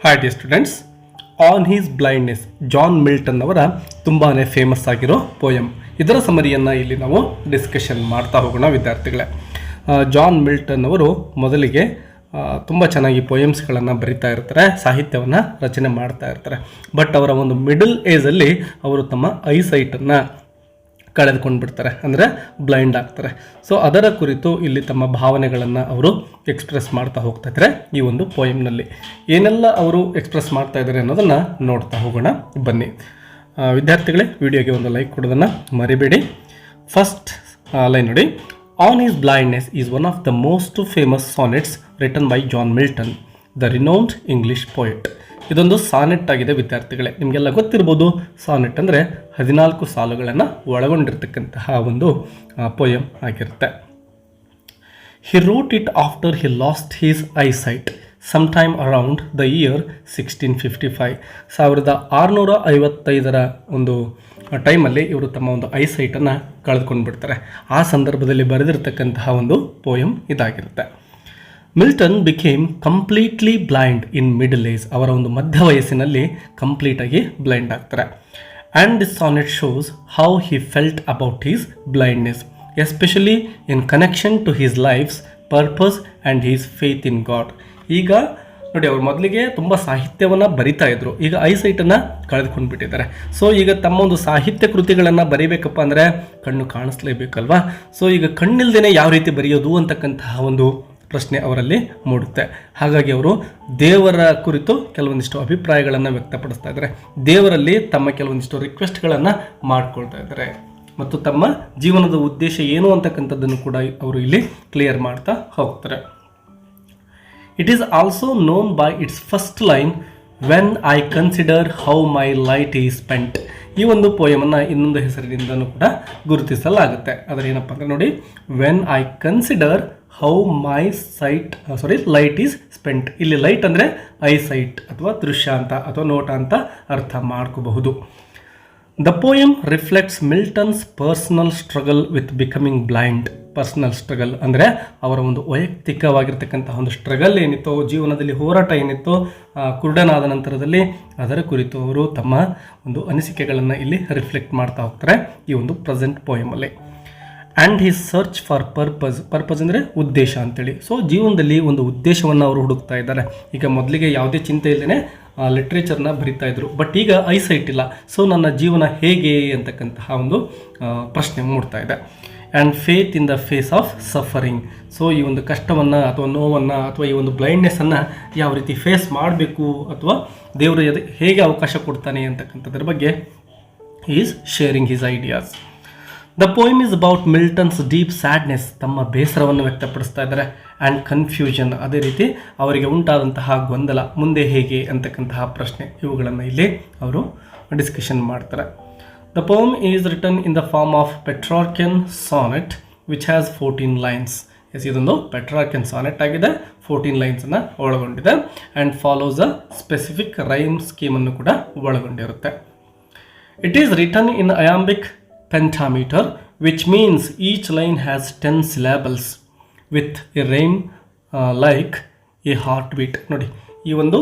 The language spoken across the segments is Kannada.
Hi dear students, on his blindness John Milton ಅವರ ತುಂಬಾ ಫೇಮಸ್ ಆಗಿರೋ ಪೋಯಮ್. ಇದರ ಸಮರಿಯನ್ನು ಇಲ್ಲಿ ನಾವು ಡಿಸ್ಕಷನ್ ಮಾಡ್ತಾ ಹೋಗೋಣ ವಿದ್ಯಾರ್ಥಿಗಳೇ. ಜಾನ್ ಮಿಲ್ಟನ್ ಅವರು ಮೊದಲಿಗೆ ತುಂಬ ಚೆನ್ನಾಗಿ ಪೋಯಮ್ಸ್ಗಳನ್ನು ಬರಿತಾ ಇರ್ತಾರೆ, ಸಾಹಿತ್ಯವನ್ನು ರಚನೆ ಮಾಡ್ತಾ ಇರ್ತಾರೆ. ಬಟ್ ಅವರ ಒಂದು ಮಿಡಲ್ ಏಜಲ್ಲಿ ಅವರು ತಮ್ಮ ಐಸೈಟನ್ನು ಕಳೆದುಕೊಂಡು ಬಿಡ್ತಾರೆ, ಅಂದರೆ ಬ್ಲೈಂಡ್ ಆಗ್ತಾರೆ. ಸೊ ಅದರ ಕುರಿತು ಇಲ್ಲಿ ತಮ್ಮ ಭಾವನೆಗಳನ್ನು ಅವರು ಎಕ್ಸ್ಪ್ರೆಸ್ ಮಾಡ್ತಾ ಹೋಗ್ತಾ ಇದ್ದಾರೆ. ಈ ಒಂದು ಪೋಯಮ್ನಲ್ಲಿ ಏನೆಲ್ಲ ಅವರು ಎಕ್ಸ್ಪ್ರೆಸ್ ಮಾಡ್ತಾ ಇದ್ದಾರೆ ಅನ್ನೋದನ್ನು ನೋಡ್ತಾ ಹೋಗೋಣ ಬನ್ನಿ. ವಿದ್ಯಾರ್ಥಿಗಳೇ, ವಿಡಿಯೋಗೆ ಒಂದು ಲೈಕ್ ಕೊಡೋದನ್ನು ಮರಿಬೇಡಿ. ಫಸ್ಟ್ ಲೈನ್ ನೋಡಿ. On his blindness is one of the most famous sonnets written by John Milton, the renowned English poet. ಇದೊಂದು ಸಾನೆಟ್ ಆಗಿದೆ ವಿದ್ಯಾರ್ಥಿಗಳೇ. ನಿಮಗೆಲ್ಲ ಗೊತ್ತಿರ್ಬೋದು, ಸಾನೆಟ್ ಅಂದರೆ 14 ಸಾಲುಗಳನ್ನು ಒಳಗೊಂಡಿರ್ತಕ್ಕಂತಹ ಒಂದು ಪೋಯಮ್ ಆಗಿರುತ್ತೆ. He wrote it after he lost his eyesight some time around the year 1655. 1655 ಒಂದು ಟೈಮಲ್ಲಿ ಇವರು ತಮ್ಮ ಒಂದು ಐಸೈಟನ್ನು ಕಳೆದುಕೊಂಡು ಬಿಡ್ತಾರೆ. ಆ ಸಂದರ್ಭದಲ್ಲಿ ಬರೆದಿರ್ತಕ್ಕಂತಹ ಒಂದು ಪೋಯಮ್ ಇದಾಗಿರುತ್ತೆ. Milton became completely blind in middle age. ಅವರ ಒಂದು ಮಧ್ಯ ವಯಸ್ಸಿನಲ್ಲಿ ಕಂಪ್ಲೀಟಾಗಿ ಬ್ಲೈಂಡ್ ಆಗ್ತಾರೆ. And this sonnet shows how he felt about his blindness, especially in connection to his life's purpose and his faith in God. ಈಗ ನೋಡಿ, ಅವರು ಮೊದಲಿಗೆ ತುಂಬ ಸಾಹಿತ್ಯವನ್ನು ಬರಿತಾ ಇದ್ರು, ಈಗ ಐಸೈಟನ್ನು ಕಳೆದುಕೊಂಡು ಬಿಟ್ಟಿದ್ದಾರೆ. ಸೊ ಈಗ ತಮ್ಮ ಒಂದು ಸಾಹಿತ್ಯ ಕೃತಿಗಳನ್ನು ಬರೀಬೇಕಪ್ಪ ಅಂದರೆ ಕಣ್ಣು ಕಾಣಿಸ್ಲೇಬೇಕಲ್ವಾ. ಸೊ ಈಗ ಕಣ್ಣಿಲ್ದೇನೆ ಯಾವ ರೀತಿ ಬರೆಯೋದು ಅಂತಕ್ಕಂತಹ ಒಂದು ಪ್ರಶ್ನೆ ಅವರಲ್ಲಿ ಮೂಡುತ್ತೆ. ಹಾಗಾಗಿ ಅವರು ದೇವರ ಕುರಿತು ಕೆಲವೊಂದಿಷ್ಟು ಅಭಿಪ್ರಾಯಗಳನ್ನು ವ್ಯಕ್ತಪಡಿಸ್ತಾ ಇದ್ದಾರೆ. ದೇವರಲ್ಲಿ ತಮ್ಮ ಕೆಲವೊಂದಿಷ್ಟು ರಿಕ್ವೆಸ್ಟ್ಗಳನ್ನು ಮಾಡ್ಕೊಳ್ತಾ ಇದ್ದಾರೆ ಮತ್ತು ತಮ್ಮ ಜೀವನದ ಉದ್ದೇಶ ಏನು ಅಂತಕ್ಕಂಥದ್ದನ್ನು ಕೂಡ ಅವರು ಇಲ್ಲಿ ಕ್ಲಿಯರ್ ಮಾಡ್ತಾ ಹೋಗ್ತಾರೆ. It is also known by it's first line, when I consider how my light is spent. ಈ ಒಂದು ಪೋಯಮನ್ನು ಇನ್ನೊಂದು ಹೆಸರಿನಿಂದಲೂ ಕೂಡ ಗುರುತಿಸಲಾಗುತ್ತೆ. ಅದರ ಏನಪ್ಪ ಅಂದರೆ ನೋಡಿ, when I consider how my light is spent. ಇಲ್ಲಿ ಲೈಟ್ ಅಂದರೆ ಐಸೈಟ್ ಅಥವಾ ದೃಶ್ಯಾಂತ ಅಥವಾ ನೋಟ ಅಂತ ಅರ್ಥ ಮಾಡ್ಕೋಬಹುದು. The poem reflects Milton's personal struggle with becoming blind. Personal struggle ಅಂದರೆ ಅವರ ಒಂದು ವೈಯಕ್ತಿಕವಾಗಿರ್ತಕ್ಕಂತಹ ಒಂದು ಸ್ಟ್ರಗಲ್ ಏನಿತ್ತೋ, ಜೀವನದಲ್ಲಿ ಹೋರಾಟ ಏನಿತ್ತೋ ಕುರುಡನಾದ ನಂತರದಲ್ಲಿ, ಅದರ ಕುರಿತು ಅವರು ತಮ್ಮ ಒಂದು ಅನಿಸಿಕೆಗಳನ್ನು ಇಲ್ಲಿ ರಿಫ್ಲೆಕ್ಟ್ ಮಾಡ್ತಾ ಹೋಗ್ತಾರೆ ಈ ಒಂದು ಪ್ರೆಸೆಂಟ್ ಪೋಯಮಲ್ಲಿ. And he's search for purpose ಅಂದರೆ ಉದ್ದೇಶ ಅಂತೇಳಿ. ಸೊ ಜೀವನದಲ್ಲಿ ಒಂದು ಉದ್ದೇಶವನ್ನು ಅವರು ಹುಡುಕ್ತಾ ಇದ್ದಾರೆ. ಈಗ ಮೊದಲಿಗೆ ಯಾವುದೇ ಚಿಂತೆ ಇಲ್ಲದೇ ಲಿಟ್ರೇಚರ್ನ ಬರಿತಾ ಇದ್ರು, ಬಟ್ ಈಗ ಐಸೈಟ್ ಇಲ್ಲ. ಸೊ ನನ್ನ ಜೀವನ ಹೇಗೆ ಅಂತಕ್ಕಂತಹ ಒಂದು ಪ್ರಶ್ನೆ ಮೂಡ್ತಾ ಇದೆ. And faith in the face of suffering. So ಈ ಒಂದು ಕಷ್ಟವನ್ನು ಅಥವಾ ನೋವನ್ನು ಅಥವಾ ಈ ಒಂದು ಬ್ಲೈಂಡ್ನೆಸ್ಸನ್ನು ಯಾವ ರೀತಿ ಫೇಸ್ ಮಾಡಬೇಕು ಅಥವಾ ದೇವರು ಹೇಗೆ ಅವಕಾಶ ಕೊಡ್ತಾನೆ ಅಂತಕ್ಕಂಥದ್ರ ಬಗ್ಗೆ is sharing his ideas. The poem is about Milton's deep sadness. ತಮ್ಮ ಬೇಸರವನ್ನು ವ್ಯಕ್ತಪಡಿಸ್ತಾ ಇದ್ದಾರೆ. ಆ್ಯಂಡ್ ಕನ್ಫ್ಯೂಷನ್, ಅದೇ ರೀತಿ ಅವರಿಗೆ ಉಂಟಾದಂತಹ ಗೊಂದಲ, ಮುಂದೆ ಹೇಗೆ ಅಂತಕ್ಕಂತಹ ಪ್ರಶ್ನೆ, ಇವುಗಳನ್ನು ಇಲ್ಲಿ ಅವರು ಡಿಸ್ಕಷನ್ ಮಾಡ್ತಾರೆ. The poem is written in the form of Petrarchan sonnet which has 14 lines. Yes, ಇದೊಂದು ಪೆಟ್ರಾರ್ಕಿಯನ್ ಸಾನೆಟ್ ಆಗಿದೆ, 14 ಲೈನ್ಸನ್ನು ಒಳಗೊಂಡಿದೆ. And follows a specific rhyme ಸ್ಕೀಮನ್ನು ಕೂಡ ಒಳಗೊಂಡಿರುತ್ತೆ. It is written in iambic pentameter, which means each line has 10 syllables with a rhyme like a heartbeat. ನೋಡಿ, ಈ ಒಂದು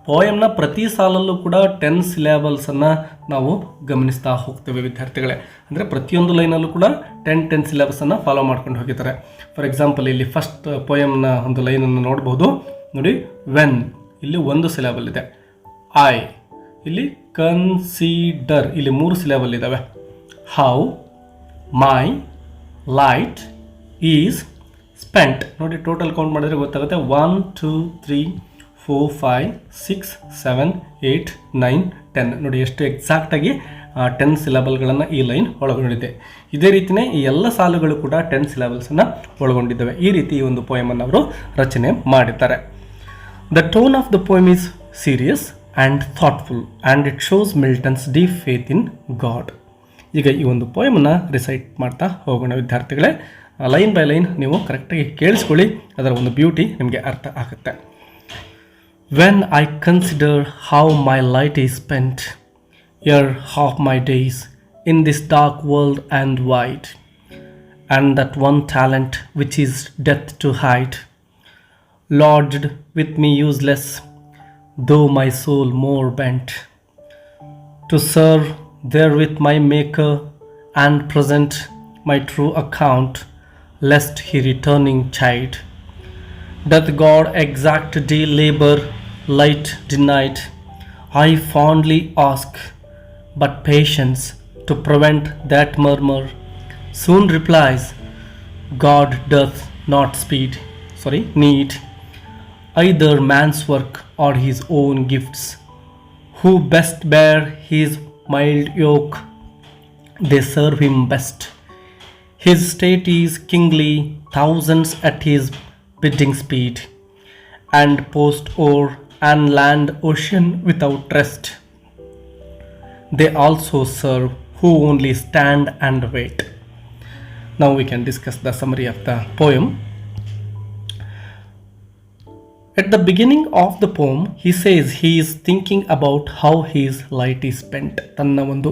ಪೋಯಮ್ನ ಪ್ರತಿ ಸಾಲಲ್ಲೂ ಕೂಡ 10 ಸಿಲೆಬಲ್ಸನ್ನು ನಾವು ಗಮನಿಸ್ತಾ ಹೋಗ್ತೇವೆ ವಿದ್ಯಾರ್ಥಿಗಳೇ. ಅಂದರೆ ಪ್ರತಿಯೊಂದು ಲೈನಲ್ಲೂ ಕೂಡ 10 ಸಿಲೆಬಸನ್ನು ಫಾಲೋ ಮಾಡ್ಕೊಂಡು ಹೋಗಿದ್ದಾರೆ. ಫಾರ್ ಎಕ್ಸಾಂಪಲ್, ಇಲ್ಲಿ ಫಸ್ಟ್ ಪೋಯಮ್ನ ಒಂದು ಲೈನನ್ನು ನೋಡ್ಬೋದು ನೋಡಿ. ವೆನ್, ಇಲ್ಲಿ 1 ಸಿಲೆಬಲ್ ಇದೆ. ಐ, ಇಲ್ಲಿ ಕನ್ಸಿಡರ್, ಇಲ್ಲಿ 3 ಸಿಲೆಬಲ್ ಇದ್ದಾವೆ. How my light is spent. ನೋಡಿ, ಟೋಟಲ್ ಕೌಂಟ್ ಮಾಡಿದ್ರೆ ಗೊತ್ತಾಗುತ್ತೆ. 1 2 3 4 5 6 7 8 9 10. ನೋಡಿ ಎಷ್ಟು ಎಕ್ಸಾಕ್ಟಾಗಿ 10 ಸಿಲೆಬಲ್ಗಳನ್ನು ಈ ಲೈನ್ ಒಳಗೊಂಡಿದೆ. ಇದೇ ರೀತಿಯೇ ಈ ಎಲ್ಲ ಸಾಲುಗಳು ಕೂಡ 10 ಸಿಲೆಬಲ್ಸನ್ನು ಒಳಗೊಂಡಿದ್ದಾವೆ. ಈ ರೀತಿ ಈ ಒಂದು ಪೋಯಮನ್ನು ಅವರು ರಚನೆ ಮಾಡಿದ್ದಾರೆ. The tone of the poem is serious and thoughtful and it shows Milton's deep faith in God. ಈಗ ಈ ಒಂದು ಪೋಯಮನ್ನು ರಿಸೈಟ್ ಮಾಡ್ತಾ ಹೋಗೋಣ ವಿದ್ಯಾರ್ಥಿಗಳೇ. ಲೈನ್ ಬೈ ಲೈನ್ ನೀವು ಕರೆಕ್ಟಾಗಿ ಕೇಳಿಸ್ಕೊಳ್ಳಿ, ಅದರ ಒಂದು ಬ್ಯೂಟಿ ನಿಮಗೆ ಅರ್ಥ ಆಗುತ್ತೆ. When I consider how my light is spent ere half my days in this dark world and wide, and that one talent which is death to hide, lodged with me useless, though my soul more bent to serve there with my Maker and present my true account, lest he returning chide. Doth God exact day labor, light denied? I fondly ask, but patience to prevent that murmur soon replies, God doth not need either man's work or his own gifts. Who best bear his mild yoke, they serve him best. His state is kingly, thousands at his bidding speed, and post o'er and land ocean without rest. They also serve who only stand and wait. Now we can discuss the summary of the poem. At the beginning of the poem, he says he is thinking about how his light is spent. ತನ್ನ ಒಂದು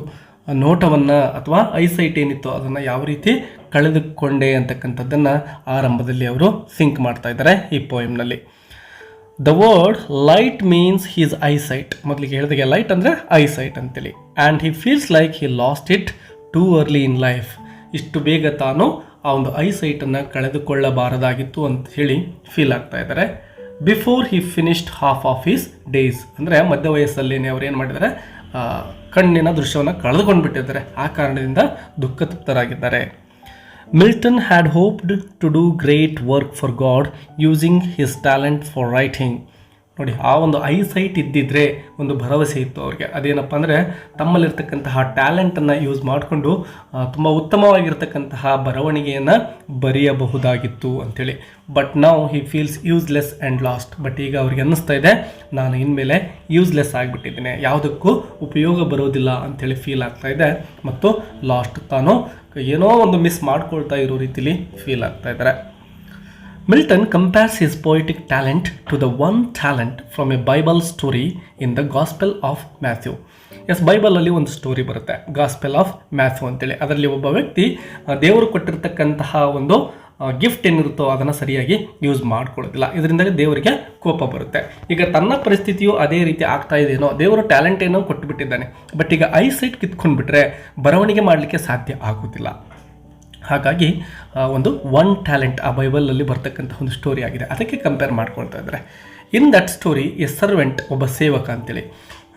ನೋಟವನ್ನು ಅಥವಾ ಐಸೈಟ್ ಏನಿತ್ತು ಅದನ್ನು ಯಾವ ರೀತಿ ಕಳೆದುಕೊಂಡೆ ಅಂತಕ್ಕಂಥದ್ದನ್ನು ಆರಂಭದಲ್ಲಿ ಅವರು ಥಿಂಕ್ ಮಾಡ್ತಾ ಇದ್ದಾರೆ ಈ ಪೋಯಮ್ನಲ್ಲಿ. The word light means his eyesight. ಮೊದಲಿಗೆ ಹೇಳಿದಾಗೆ ಲೈಟ್ ಅಂದರೆ ಐಸೈಟ್ ಅಂತೇಳಿ. And he feels like he lost it too early in life. ಇಷ್ಟು ಬೇಗ ತಾನು ಆ ಒಂದು ಐಸೈಟನ್ನು ಕಳೆದುಕೊಳ್ಳಬಾರದಾಗಿತ್ತು ಅಂತ ಹೇಳಿ ಫೀಲ್ ಆಗ್ತಾ ಇದ್ದಾರೆ. Before he finished half of his days, ಅಂದರೆ ಮಧ್ಯ ವಯಸ್ಸಲ್ಲೇನೆ ಅವ್ರು ಏನು ಮಾಡಿದ್ದಾರೆ, ಕಣ್ಣಿನ ದೃಶ್ಯವನ್ನು ಕಳೆದುಕೊಂಡು ಬಿಟ್ಟಿದ್ದಾರೆ. ಆ ಕಾರಣದಿಂದ ದುಃಖತಪ್ತರಾಗಿದ್ದಾರೆ. Milton had hoped to do great work for God using his talent for writing. ನೋಡಿ, ಆ ಒಂದು ಐಸೈಟ್ ಇದ್ದಿದ್ರೆ ಒಂದು ಭರವಸೆ ಇತ್ತು ಅವ್ರಿಗೆ. ಅದೇನಪ್ಪ ಅಂದರೆ ತಮ್ಮಲ್ಲಿರ್ತಕ್ಕಂತಹ ಟ್ಯಾಲೆಂಟನ್ನು ಯೂಸ್ ಮಾಡಿಕೊಂಡು ತುಂಬ ಉತ್ತಮವಾಗಿರ್ತಕ್ಕಂತಹ ಬರವಣಿಗೆಯನ್ನು ಬರೆಯಬಹುದಾಗಿತ್ತು ಅಂಥೇಳಿ. ಬಟ್ ನಾವು he feels useless and last. But ಈಗ ಅವ್ರಿಗೆ ಅನ್ನಿಸ್ತಾ ಇದೆ, ನಾನು ಇನ್ಮೇಲೆ ಯೂಸ್ಲೆಸ್ ಆಗಿಬಿಟ್ಟಿದ್ದೇನೆ, ಯಾವುದಕ್ಕೂ ಉಪಯೋಗ ಬರೋದಿಲ್ಲ ಅಂಥೇಳಿ ಫೀಲ್ ಆಗ್ತಾ ಇದೆ. ಮತ್ತು ಲಾಸ್ಟ್, ತಾನು ಏನೋ ಒಂದು ಮಿಸ್ ಮಾಡ್ಕೊಳ್ತಾ ಇರೋ ರೀತಿಲಿ ಫೀಲ್ ಆಗ್ತಾ ಇದ್ದಾರೆ. Milton compares his poetic talent to the one talent from a Bible story in the Gospel of Matthew. Yes, ಬೈಬಲಲ್ಲಿ ಒಂದು ಸ್ಟೋರಿ ಬರುತ್ತೆ, ಗಾಸ್ಪೆಲ್ ಆಫ್ ಮ್ಯಾಥ್ಯೂ ಅಂತೇಳಿ. ಅದರಲ್ಲಿ ಒಬ್ಬ ವ್ಯಕ್ತಿ ದೇವರು ಕೊಟ್ಟಿರ್ತಕ್ಕಂತಹ ಒಂದು ಗಿಫ್ಟ್ ಏನಿರುತ್ತೋ ಅದನ್ನು ಸರಿಯಾಗಿ ಯೂಸ್ ಮಾಡ್ಕೊಳ್ಳೋದಿಲ್ಲ. ಇದರಿಂದಾಗಿ ದೇವರಿಗೆ ಕೋಪ ಬರುತ್ತೆ. ಈಗ ತನ್ನ ಪರಿಸ್ಥಿತಿಯು ಅದೇ ರೀತಿ ಆಗ್ತಾ ಇದೆಯೇನೋ, ದೇವರು ಟ್ಯಾಲೆಂಟ್ ಏನೋ ಕೊಟ್ಟುಬಿಟ್ಟಿದ್ದಾನೆ, ಬಟ್ ಈಗ ಐಸೈಟ್ ಕಿತ್ಕೊಂಡ್ಬಿಟ್ರೆ ಬರವಣಿಗೆ ಮಾಡಲಿಕ್ಕೆ ಸಾಧ್ಯ ಆಗೋದಿಲ್ಲ. ಹಾಗಾಗಿ ಒಂದು ಒನ್ ಟ್ಯಾಲೆಂಟ್ ಆ ಬೈಬಲಲ್ಲಿ ಬರ್ತಕ್ಕಂಥ ಒಂದು ಸ್ಟೋರಿ ಆಗಿದೆ, ಅದಕ್ಕೆ ಕಂಪೇರ್ ಮಾಡ್ಕೊಳ್ತಾ ಇದ್ದಾರೆ. In that story a servant, ಒಬ್ಬ ಸೇವಕ ಅಂತೇಳಿ,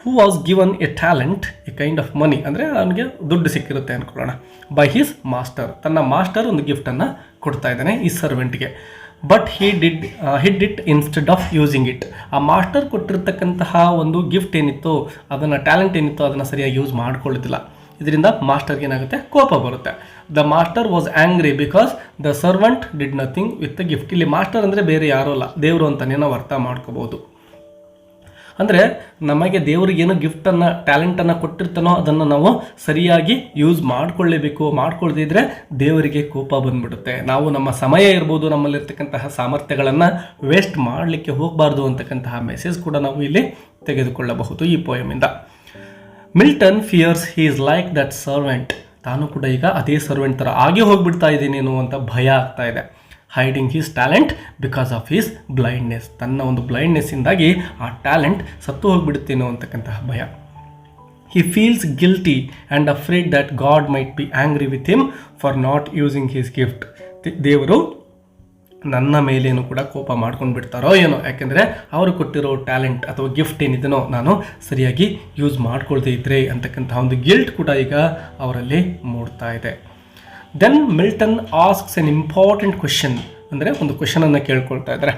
who was given a talent, a kind of money, ಅಂದರೆ ಅವನಿಗೆ ದುಡ್ಡು ಸಿಕ್ಕಿರುತ್ತೆ ಅಂದ್ಕೊಳ್ಳೋಣ, ಬೈ ಹಿಸ್ ಮಾಸ್ಟರ್. ತನ್ನ ಮಾಸ್ಟರ್ ಒಂದು ಗಿಫ್ಟನ್ನು ಕೊಡ್ತಾ ಇದ್ದಾನೆ ಈ ಸರ್ವೆಂಟ್ಗೆ. But he did it instead of using it. ಆ ಮಾಸ್ಟರ್ ಕೊಟ್ಟಿರ್ತಕ್ಕಂತಹ ಒಂದು ಗಿಫ್ಟ್ ಏನಿತ್ತು, ಅದನ್ನು ಟ್ಯಾಲೆಂಟ್ ಏನಿತ್ತು, ಅದನ್ನು ಸರಿಯಾಗಿ ಯೂಸ್ ಮಾಡ್ಕೊಳ್ಳೋದಿಲ್ಲ. ಇದರಿಂದ ಮಾಸ್ಟರ್ಗೆ ಏನಾಗುತ್ತೆ, ಕೋಪ ಬರುತ್ತೆ. The master was angry because the servant did nothing with the gift. ಇಲ್ಲಿ ಮಾಸ್ಟರ್ ಅಂದರೆ ಬೇರೆ ಯಾರೂ ಅಲ್ಲ, ದೇವರು ಅಂತಲೇ ನಾವು ಅರ್ಥ ಮಾಡ್ಕೋಬೋದು. ಅಂದರೆ ನಮಗೆ ದೇವರಿಗೇನು ಗಿಫ್ಟನ್ನು ಟ್ಯಾಲೆಂಟನ್ನು ಕೊಟ್ಟಿರ್ತಾನೋ ಅದನ್ನು ನಾವು ಸರಿಯಾಗಿ ಯೂಸ್ ಮಾಡಿಕೊಳ್ಳೇಬೇಕು. ಮಾಡ್ಕೊಳ್ಳದಿದ್ದರೆ ದೇವರಿಗೆ ಕೋಪ ಬಂದ್ಬಿಡುತ್ತೆ. ನಾವು ನಮ್ಮ ಸಮಯ ಇರ್ಬೋದು, ನಮ್ಮಲ್ಲಿರ್ತಕ್ಕಂತಹ ಸಾಮರ್ಥ್ಯಗಳನ್ನು ವೇಸ್ಟ್ ಮಾಡಲಿಕ್ಕೆ ಹೋಗಬಾರ್ದು ಅಂತಕ್ಕಂತಹ ಮೆಸೇಜ್ ಕೂಡ ನಾವು ಇಲ್ಲಿ ತೆಗೆದುಕೊಳ್ಳಬಹುದು ಈ ಪೋಯಮಿಂದ. Milton fears he is like that servant. ತಾನು ಕೂಡ ಈಗ ಅದೇ ಸರ್ವೆಂಟ್ ಥರ ಆಗಿ ಹೋಗ್ಬಿಡ್ತಾ ಇದ್ದೀನೇನೋ ಅಂತ ಭಯ ಆಗ್ತಾ ಇದೆ. Hiding his talent because of his blindness. ತನ್ನ ಒಂದು ಬ್ಲೈಂಡ್ನೆಸ್ಸಿಂದಾಗಿ ಆ ಟ್ಯಾಲೆಂಟ್ ಸತ್ತು ಹೋಗಿಬಿಡುತ್ತೇನೋ ಅಂತಕ್ಕಂತಹ ಭಯ. He feels guilty and afraid that god might be angry with him for not using his gift. ದೇವರು ನನ್ನ ಮೇಲೇನು ಕೂಡ ಕೋಪ ಮಾಡ್ಕೊಂಡು ಬಿಡ್ತಾರೋ ಏನೋ, ಯಾಕೆಂದರೆ ಅವರು ಕೊಟ್ಟಿರೋ ಟ್ಯಾಲೆಂಟ್ ಅಥವಾ ಗಿಫ್ಟ್ ಏನಿದೆನೋ ನಾನು ಸರಿಯಾಗಿ ಯೂಸ್ ಮಾಡ್ಕೊಳ್ದೇ ಇದ್ರೆ ಅಂತಕ್ಕಂತಹ ಒಂದು ಗಿಲ್ಟ್ ಕೂಡ ಈಗ ಅವರಲ್ಲಿ ಮೂಡ್ತಾ ಇದೆ. Then Milton asks an important question, ಅಂದರೆ ಒಂದು ಕ್ವೆಶನನ್ನು ಕೇಳ್ಕೊಳ್ತಾ ಇದ್ದಾರೆ.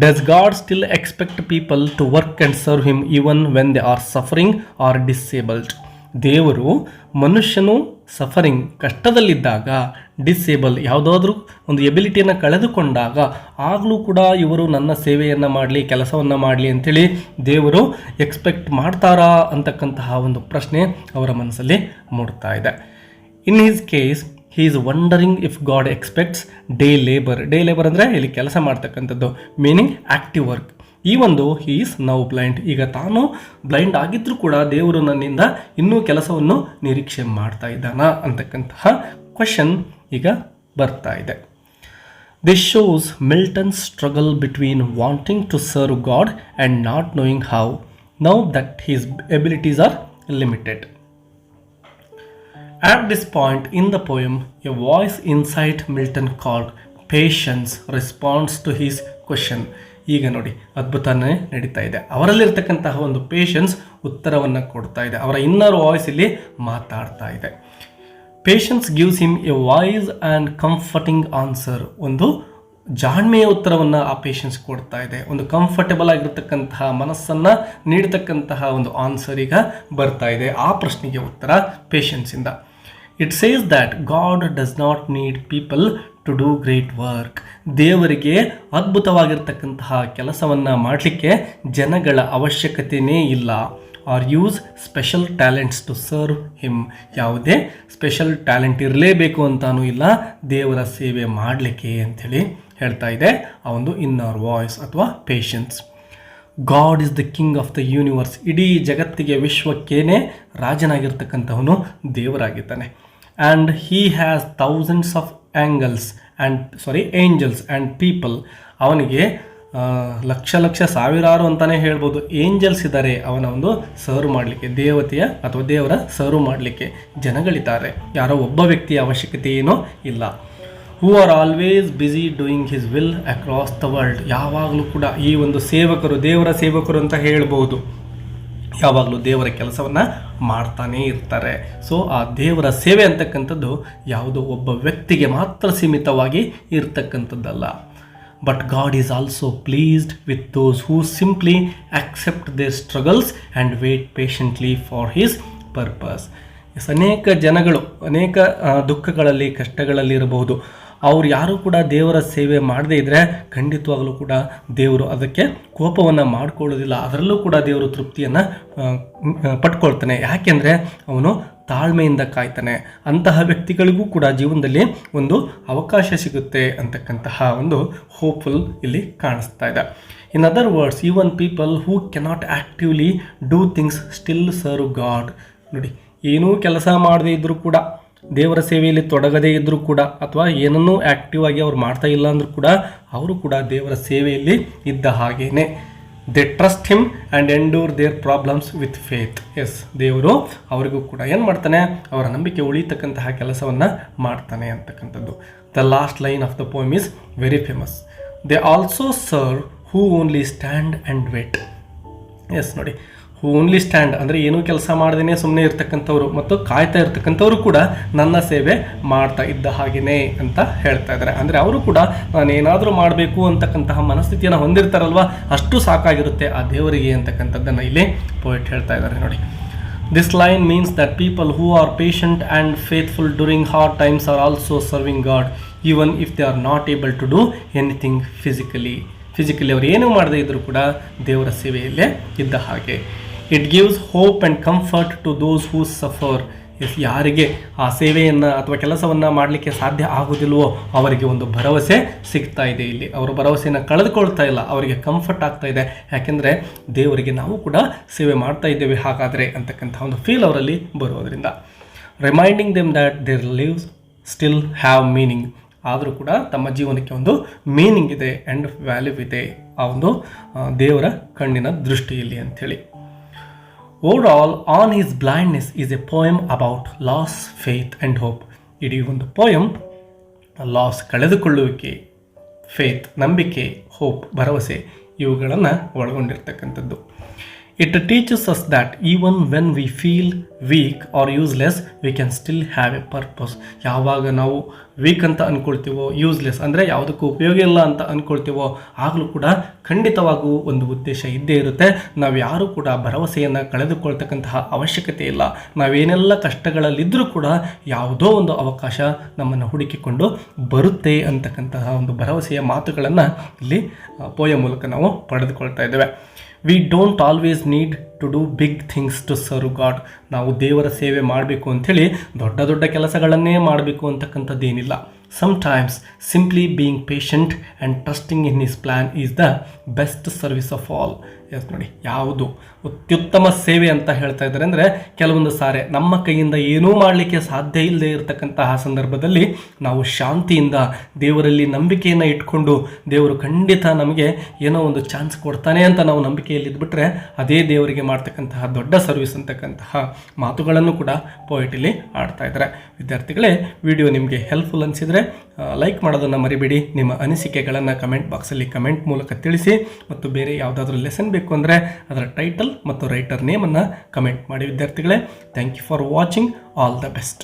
Does God still expect people to work and serve him even when they are suffering or disabled? ದೇವರು ಮನುಷ್ಯನು ಸಫರಿಂಗ್, ಕಷ್ಟದಲ್ಲಿದ್ದಾಗ, ಡಿಸೇಬಲ್, ಯಾವುದಾದ್ರೂ ಒಂದು ಎಬಿಲಿಟಿಯನ್ನು ಕಳೆದುಕೊಂಡಾಗ ಆಗಲೂ ಕೂಡ ಇವರು ನನ್ನ ಸೇವೆಯನ್ನು ಮಾಡಲಿ, ಕೆಲಸವನ್ನು ಮಾಡಲಿ ಅಂಥೇಳಿ ದೇವರು ಎಕ್ಸ್ಪೆಕ್ಟ್ ಮಾಡ್ತಾರಾ ಅಂತಕ್ಕಂತಹ ಒಂದು ಪ್ರಶ್ನೆ ಅವರ ಮನಸ್ಸಲ್ಲಿ ಮೂಡ್ತಾ ಇದೆ. In his case he is wandering if god expects day labour. Day labour ಅಂದರೆ ಇಲ್ಲಿ ಕೆಲಸ ಮಾಡ್ತಕ್ಕಂಥದ್ದು, ಮೀನಿಂಗ್ ಆ್ಯಕ್ಟಿವ್ ವರ್ಕ್. ಈ ಒಂದು ಹಿ ಈಸ್ ನೌ ಬ್ಲೈಂಡ್. ಈಗ ತಾನು ಬ್ಲೈಂಡ್ ಆಗಿದ್ರೂ ಕೂಡ ದೇವರು ನನ್ನಿಂದ ಇನ್ನೂ ಕೆಲಸವನ್ನು ನಿರೀಕ್ಷೆ ಮಾಡ್ತಾ ಇದ್ದಾನಾ ಅಂತಕ್ಕಂತಹ ಕ್ವೆಶನ್ ಈಗ ಬರ್ತಾ ಇದೆ. This shows Milton struggle between wanting to serve God and not knowing how. now that his abilities are limited. At this point in the poem, a voice inside Milton called Patience responds to his question. ಈಗ ನೋಡಿ ಅದ್ಭುತನೇ ನಡೀತಾ ಇದೆ. ಅವರಲ್ಲಿರ್ತಕ್ಕಂತಹ ಒಂದು ಪೇಷನ್ಸ್ ಉತ್ತರವನ್ನು ಕೊಡ್ತಾ ಇದೆ. ಅವರ ಇನ್ನರ್ ವಾಯ್ಸ್ ಇಲ್ಲಿ ಮಾತಾಡ್ತಾ ಇದೆ. Patience gives him A voice and comforting answer. ಒಂದು ಜಾಣ್ಮೆಯ ಉತ್ತರವನ್ನು ಆ ಪೇಷನ್ಸ್ ಕೊಡ್ತಾ ಇದೆ. ಒಂದು ಕಂಫರ್ಟೇಬಲ್ ಆಗಿರ್ತಕ್ಕಂತಹ ಮನಸ್ಸನ್ನು ನೀಡತಕ್ಕಂತಹ ಒಂದು ಆನ್ಸರ್ ಈಗ ಬರ್ತಾ ಇದೆ. ಆ ಪ್ರಶ್ನೆಗೆ ಉತ್ತರ ಪೇಷನ್ಸಿಂದ. It says that God does not need people to do great work. ದೇವರಿಗೆ ಅದ್ಭುತವಾಗಿರ್ತಕ್ಕಂತಹ ಕೆಲಸವನ್ನು ಮಾಡಲಿಕ್ಕೆ ಜನಗಳ ಅವಶ್ಯಕತೆಯೇ ಇಲ್ಲ. Or use special talents to serve him. ಯಾವುದೇ ಸ್ಪೆಷಲ್ ಟ್ಯಾಲೆಂಟ್ ಇರಲೇಬೇಕು ಅಂತಾನೂ ಇಲ್ಲ ದೇವರ ಸೇವೆ ಮಾಡಲಿಕ್ಕೆ ಅಂಥೇಳಿ ಹೇಳ್ತಾ ಇದೆ ಆ ಒಂದು ಇನ್ನರ್ ವಾಯ್ಸ್ ಅಥವಾ patience. God is the king of the universe. ಇಡೀ ಜಗತ್ತಿಗೆ ವಿಶ್ವಕ್ಕೇನೆ ರಾಜನಾಗಿರ್ತಕ್ಕಂಥವನು ದೇವರಾಗಿದ್ದಾನೆ. And he has thousands of angels and people. ಅವನಿಗೆ ಲಕ್ಷ ಸಾವಿರಾರು ಅಂತಲೇ ಹೇಳ್ಬೋದು ಏಂಜಲ್ಸ್ ಇದ್ದಾರೆ ಅವನ ಒಂದು ಸರ್ವ್ ಮಾಡಲಿಕ್ಕೆ, ದೇವತೆಯ ಅಥವಾ ದೇವರ ಸರ್ವ್ ಮಾಡಲಿಕ್ಕೆ ಜನಗಳಿದ್ದಾರೆ. ಯಾರೋ ಒಬ್ಬ ವ್ಯಕ್ತಿಯ ಅವಶ್ಯಕತೆ ಏನೂ ಇಲ್ಲ. Who are always busy doing his will across the world. ಯಾವಾಗಲೂ ಕೂಡ ಈ ಒಂದು ಸೇವಕರು, ದೇವರ ಸೇವಕರು ಅಂತ ಹೇಳ್ಬೋದು, ಯಾವಾಗಲೂ ದೇವರ ಕೆಲಸವನ್ನು ಮಾಡ್ತಾನೇ ಇರ್ತಾರೆ. ಸೊ ಆ ದೇವರ ಸೇವೆ ಅಂತಕ್ಕಂಥದ್ದು ಯಾವುದೋ ಒಬ್ಬ ವ್ಯಕ್ತಿಗೆ ಮಾತ್ರ ಸೀಮಿತವಾಗಿ ಇರ್ತಕ್ಕಂಥದ್ದಲ್ಲ. But God is also pleased with those who simply accept their struggles and wait patiently for his purpose. ಅನೇಕ ಜನಗಳು ಅನೇಕ ದುಃಖಗಳಲ್ಲಿ ಕಷ್ಟಗಳಲ್ಲಿ ಇರಬಹುದು. ಅವ್ರು ಯಾರೂ ಕೂಡ ದೇವರ ಸೇವೆ ಮಾಡದೇ ಇದ್ದರೆ ಖಂಡಿತವಾಗಲೂ ಕೂಡ ದೇವರು ಅದಕ್ಕೆ ಕೋಪವನ್ನು ಮಾಡಿಕೊಳ್ಳೋದಿಲ್ಲ. ಅದರಲ್ಲೂ ಕೂಡ ದೇವರು ತೃಪ್ತಿಯನ್ನು ಪಡ್ಕೊಳ್ತಾನೆ. ಯಾಕೆಂದರೆ ಅವನು ತಾಳ್ಮೆಯಿಂದ ಕಾಯ್ತಾನೆ. ಅಂತಹ ವ್ಯಕ್ತಿಗಳಿಗೂ ಕೂಡ ಜೀವನದಲ್ಲಿ ಒಂದು ಅವಕಾಶ ಸಿಗುತ್ತೆ ಅಂತಕ್ಕಂತಹ ಒಂದು ಹೋಪ್ಫುಲ್ ಇಲ್ಲಿ ಕಾಣಿಸ್ತಾ ಇದೆ. In other words, even people who cannot actively do things still serve god. ನೋಡಿ, ಏನೂ ಕೆಲಸ ಮಾಡದೇ ಇದ್ದರೂ ಕೂಡ, ದೇವರ ಸೇವೆಯಲ್ಲಿ ತೊಡಗದೇ ಇದ್ದರೂ ಕೂಡ, ಅಥವಾ ಏನನ್ನೂ ಆ್ಯಕ್ಟಿವ್ ಆಗಿ ಅವ್ರು ಮಾಡ್ತಾ ಇಲ್ಲ ಅಂದರೂ ಕೂಡ ಅವರು ಕೂಡ ದೇವರ ಸೇವೆಯಲ್ಲಿ ಇದ್ದ ಹಾಗೇನೆ. They trust him and endure their problems with faith. Yes, ದೇವರು ಅವರಿಗೂ ಕೂಡ ಏನು ಮಾಡ್ತಾನೆ, ಅವರ ನಂಬಿಕೆ ಉಳಿತಕ್ಕಂತಹ ಕೆಲಸವನ್ನು ಮಾಡ್ತಾನೆ ಅಂತಕ್ಕಂಥದ್ದು. The last line of the poem is very famous. They also serve who only stand and wait. Yes ನೋಡಿ, ಹೂ ಓನ್ಲಿ ಸ್ಟ್ಯಾಂಡ್ ಅಂದರೆ ಏನೂ ಕೆಲಸ ಮಾಡದೇ ಸುಮ್ಮನೆ ಇರ್ತಕ್ಕಂಥವ್ರು ಮತ್ತು ಕಾಯ್ತಾ ಇರ್ತಕ್ಕಂಥವ್ರು ಕೂಡ ನನ್ನ ಸೇವೆ ಮಾಡ್ತಾ ಇದ್ದ ಹಾಗೆಯೇ ಅಂತ ಹೇಳ್ತಾ ಇದ್ದಾರೆ. ಅಂದರೆ ಅವರು ಕೂಡ ನಾನೇನಾದರೂ ಮಾಡಬೇಕು ಅಂತಕ್ಕಂತಹ ಮನಸ್ಥಿತಿಯನ್ನು ಹೊಂದಿರ್ತಾರಲ್ವ, ಅಷ್ಟು ಸಾಕಾಗಿರುತ್ತೆ ಆ ದೇವರಿಗೆ ಅಂತಕ್ಕಂಥದ್ದನ್ನು ಇಲ್ಲಿ ಪೋಯೆಟ್ ಹೇಳ್ತಾ ಇದ್ದಾರೆ. ನೋಡಿ, this line means that people who are patient and faithful during hard times are also serving God even if they are not able to do anything physically ಅವರು ಏನೂ ಮಾಡದೇ ಇದ್ದರೂ ಕೂಡ ದೇವರ ಸೇವೆಯಲ್ಲೇ ಇದ್ದ ಹಾಗೆ. It gives hope and comfort to those who suffer. ಯಾರಿಗೆ ಆ ಸೇವೆಯನ್ನು ಅಥವಾ ಕೆಲಸವನ್ನು ಮಾಡಲಿಕ್ಕೆ ಸಾಧ್ಯ ಆಗೋದಿಲ್ವೋ ಅವರಿಗೆ ಒಂದು ಭರವಸೆ ಸಿಗ್ತಾ ಇದೆ. ಇಲ್ಲಿ ಅವರು ಭರವಸೆಯನ್ನು ಕಳೆದುಕೊಳ್ತಾ ಇಲ್ಲ, ಅವರಿಗೆ ಕಂಫರ್ಟ್ ಆಗ್ತಾ ಇದೆ. ಯಾಕೆಂದರೆ ದೇವರಿಗೆ ನಾವು ಕೂಡ ಸೇವೆ ಮಾಡ್ತಾ ಇದ್ದೇವೆ ಹಾಗಾದರೆ ಅಂತಕ್ಕಂಥ ಒಂದು ಫೀಲ್ ಅವರಲ್ಲಿ ಬರೋದರಿಂದ. Reminding them that their lives still have meaning. ಆದರೂ ಕೂಡ ತಮ್ಮ ಜೀವನಕ್ಕೆ ಒಂದು ಮೀನಿಂಗ್ ಇದೆ ಆ್ಯಂಡ್ ವ್ಯಾಲ್ಯೂ ಇದೆ ಆ ಒಂದು ದೇವರ ಕಣ್ಣಿನ ದೃಷ್ಟಿಯಲ್ಲಿ ಅಂಥೇಳಿ. Overall, on his blindness is A poem about loss, faith and hope. ಇಡೀ ಒಂದು ಪೋಯಮ್ ಲಾಸ್ ಕಳೆದುಕೊಳ್ಳುವಿಕೆ, ಫೇತ್ ನಂಬಿಕೆ, ಹೋಪ್ ಭರವಸೆ ಇವುಗಳನ್ನು ಒಳಗೊಂಡಿರ್ತಕ್ಕಂಥದ್ದು. It teaches us that even when we feel weak or useless, we can still have a purpose. ಯಾವಾಗ ನಾವು ವೀಕ್ ಅಂತ ಅಂದ್ಕೊಳ್ತೀವೋ, ಯೂಸ್ಲೆಸ್ ಅಂದರೆ ಯಾವುದಕ್ಕೂ ಉಪಯೋಗ ಇಲ್ಲ ಅಂತ ಅಂದ್ಕೊಳ್ತೀವೋ, ಆಗಲೂ ಕೂಡ ಖಂಡಿತವಾಗೂ ಒಂದು ಉದ್ದೇಶ ಇದ್ದೇ ಇರುತ್ತೆ. ನಾವು ಯಾರೂ ಕೂಡ ಭರವಸೆಯನ್ನು ಕಳೆದುಕೊಳ್ತಕ್ಕಂತಹ ಅವಶ್ಯಕತೆ ಇಲ್ಲ. ನಾವೇನೆಲ್ಲ ಕಷ್ಟಗಳಲ್ಲಿದ್ದರೂ ಕೂಡ ಯಾವುದೋ ಒಂದು ಅವಕಾಶ ನಮ್ಮನ್ನು ಹುಡುಕಿಕೊಂಡು ಬರುತ್ತೆ ಅಂತಕ್ಕಂತಹ ಒಂದು ಭರವಸೆಯ ಮಾತುಗಳನ್ನು ಇಲ್ಲಿ ಪೋಯಮ್ ಮೂಲಕ ನಾವು ಪಡೆದುಕೊಳ್ತಾ ಇದ್ದೇವೆ. We don't always need to do big things to serve God. ನಾವು ದೇವರ ಸೇವೆ ಮಾಡಬೇಕು ಅಂಥೇಳಿ ದೊಡ್ಡ ದೊಡ್ಡ ಕೆಲಸಗಳನ್ನೇ ಮಾಡಬೇಕು ಅಂತಕ್ಕಂಥದ್ದೇನಿಲ್ಲ. Sometimes simply being patient and trusting in his plan is the best service of all. Yes ನೋಡಿ, ಯಾವುದು ಅತ್ಯುತ್ತಮ ಸೇವೆ ಅಂತ ಹೇಳ್ತಾ ಇದ್ದಾರೆ ಅಂದರೆ, ಕೆಲವೊಂದು ಸಾರಿ ನಮ್ಮ ಕೈಯಿಂದ ಏನೂ ಮಾಡಲಿಕ್ಕೆ ಸಾಧ್ಯ ಇಲ್ಲದೆ ಇರತಕ್ಕಂತಹ ಸಂದರ್ಭದಲ್ಲಿ ನಾವು ಶಾಂತಿಯಿಂದ ದೇವರಲ್ಲಿ ನಂಬಿಕೆಯನ್ನು ಇಟ್ಕೊಂಡು ದೇವರು ಖಂಡಿತ ನಮಗೆ ಏನೋ ಒಂದು ಚಾನ್ಸ್ ಕೊಡ್ತಾನೆ ಅಂತ ನಾವು ನಂಬಿಕೆಯಲ್ಲಿ ಇದ್ಬಿಟ್ರೆ ಅದೇ ದೇವರಿಗೆ ಮಾಡ್ತಕ್ಕಂತಹ ದೊಡ್ಡ ಸರ್ವಿಸ್ ಅಂತಕ್ಕಂತಹ ಮಾತುಗಳನ್ನು ಕೂಡ ಪೋಯಟ್ ಇಲ್ಲಿ ಆಡ್ತಾ ಇದ್ದಾರೆ. ವಿದ್ಯಾರ್ಥಿಗಳೇ, ವಿಡಿಯೋ ನಿಮಗೆ ಹೆಲ್ಪ್ಫುಲ್ ಅನಿಸಿದರೆ ಲೈಕ್ ಮಾಡೋದನ್ನು ಮರಿಬೇಡಿ. ನಿಮ್ಮ ಅನಿಸಿಕೆಗಳನ್ನು ಕಮೆಂಟ್ ಬಾಕ್ಸಲ್ಲಿ ಕಮೆಂಟ್ ಮೂಲಕ ತಿಳಿಸಿ. ಮತ್ತು ಬೇರೆ ಯಾವುದಾದ್ರೂ ಲೆಸನ್ ಬೇಕು ಅಂದರೆ ಅದರ ಟೈಟಲ್ ಮತ್ತು ರೈಟರ್ ನೇಮನ್ನು ಕಮೆಂಟ್ ಮಾಡಿ. ವಿದ್ಯಾರ್ಥಿಗಳೇ, thank you for watching. All the best.